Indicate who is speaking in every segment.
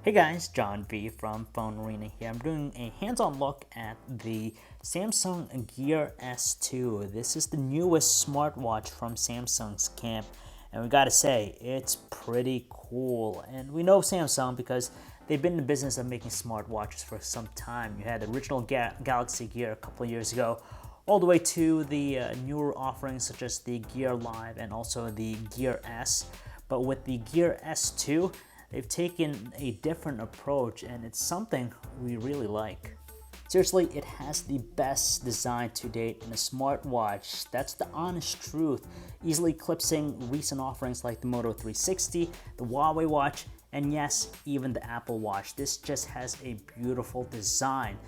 Speaker 1: Hey guys, John V from PhoneArena here. I'm doing a hands-on look at the Samsung Gear S2. This is the newest smartwatch from Samsung's camp, and we gotta say, it's pretty cool. And we know Samsung because they've been in the business of making smartwatches for some time. You had the original Galaxy Gear a couple of years ago, all the way to the newer offerings such as the Gear Live and also the Gear S. But with the Gear S2, they've taken a different approach, and it's something we really like. Seriously, it has the best design to date in a smartwatch. That's the honest truth, easily eclipsing recent offerings like the Moto 360, the Huawei watch, and yes, even the Apple Watch. This just has a beautiful design.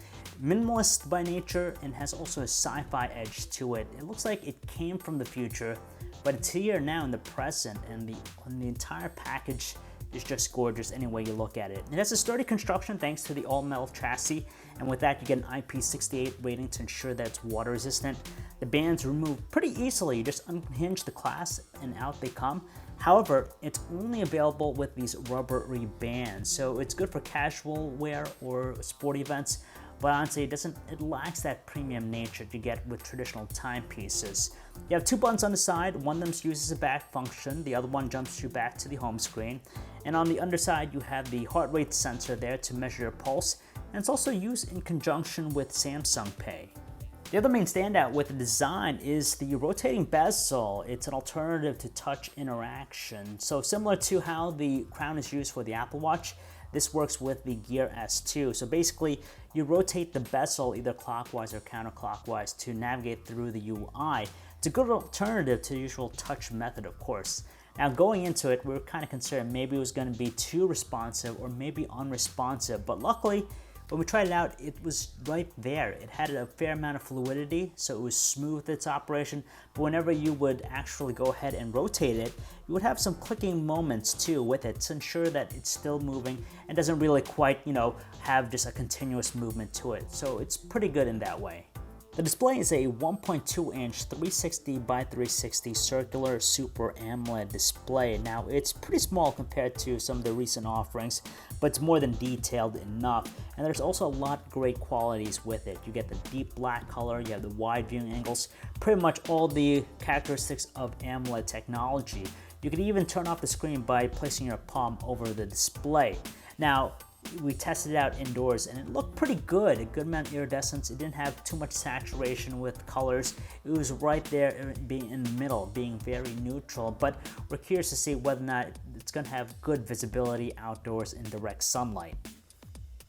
Speaker 1: Minimalist by nature and has also a sci-fi edge to it. It looks like it came from the future, but it's here now in the present, and the entire package is just gorgeous any way you look at it. It has a sturdy construction thanks to the all-metal chassis, and with that you get an IP68 rating to ensure that it's water resistant. The bands remove pretty easily. You just unhinge the clasp and out they come. However, it's only available with these rubbery bands, so it's good for casual wear or sporty events, but honestly it lacks that premium nature you get with traditional timepieces. You have two buttons on the side. One of them uses a back function, the other one jumps you back to the home screen. And on the underside you have the heart rate sensor there to measure your pulse, and it's also used in conjunction with Samsung Pay. The other main standout with the design is the rotating bezel. It's an alternative to touch interaction. So similar to how the crown is used for the Apple Watch, this works with the Gear S2. So basically, you rotate the bezel either clockwise or counterclockwise to navigate through the UI. It's a good alternative to the usual touch method, of course. Now going into it, we were kind of concerned maybe it was going to be too responsive or maybe unresponsive, but luckily, when we tried it out, it was right there. It had a fair amount of fluidity, so it was smooth its operation, but whenever you would actually go ahead and rotate it, you would have some clicking moments too with it to ensure that it's still moving and doesn't really quite, have just a continuous movement to it. So it's pretty good in that way. The display is a 1.2-inch 360 by 360 circular Super AMOLED display. Now, it's pretty small compared to some of the recent offerings, but it's more than detailed enough. And there's also a lot of great qualities with it. You get the deep black color, you have the wide viewing angles, pretty much all the characteristics of AMOLED technology. You can even turn off the screen by placing your palm over the display. Now, we tested it out indoors and it looked pretty good, a good amount of iridescence. It didn't have too much saturation with colors. It was right there being in the middle, being very neutral, but we're curious to see whether or not it's going to have good visibility outdoors in direct sunlight.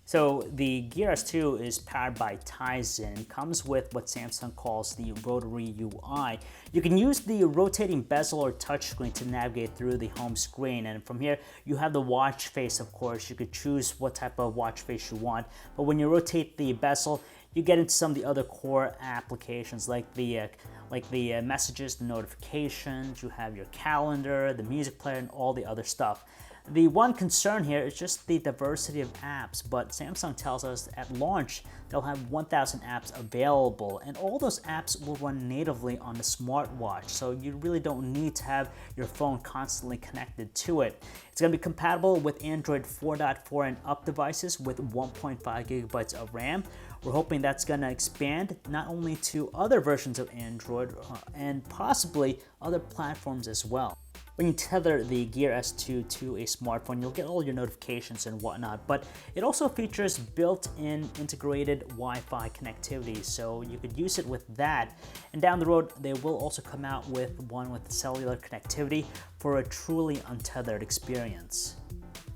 Speaker 1: So the Gear S2 is powered by Tizen. It comes with what Samsung calls the Rotary Ui. You can use the rotating bezel or touchscreen to navigate through the home screen, and from here you have the watch face. Of course, you could choose what type of watch face you want, but when you rotate the bezel, you get into some of the other core applications like the messages, the notifications. You have your calendar, the music player, and all the other stuff. The one concern here is just the diversity of apps, but Samsung tells us at launch they'll have 1,000 apps available, and all those apps will run natively on the smartwatch, so you really don't need to have your phone constantly connected to it. It's going to be compatible with Android 4.4 and up devices with 1.5 gigabytes of RAM. We're hoping that's going to expand not only to other versions of Android and possibly other platforms as well. When you tether the Gear S2 to a smartphone, you'll get all your notifications and whatnot, but it also features built-in integrated Wi-Fi connectivity, so you could use it with that. And down the road, they will also come out with one with cellular connectivity for a truly untethered experience.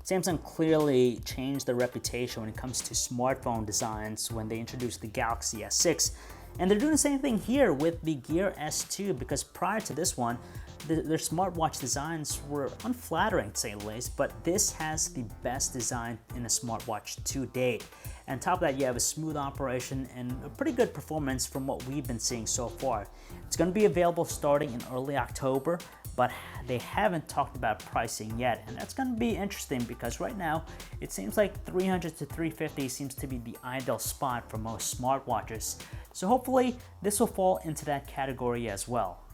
Speaker 1: Samsung clearly changed their reputation when it comes to smartphone designs when they introduced the Galaxy S6, and they're doing the same thing here with the Gear S2, because prior to this one, their smartwatch designs were unflattering to say the least, but this has the best design in a smartwatch to date. And on top of that, you have a smooth operation and a pretty good performance from what we've been seeing so far. It's going to be available starting in early October, but they haven't talked about pricing yet, and that's going to be interesting because right now it seems like $300 to $350 seems to be the ideal spot for most smartwatches. So hopefully this will fall into that category as well.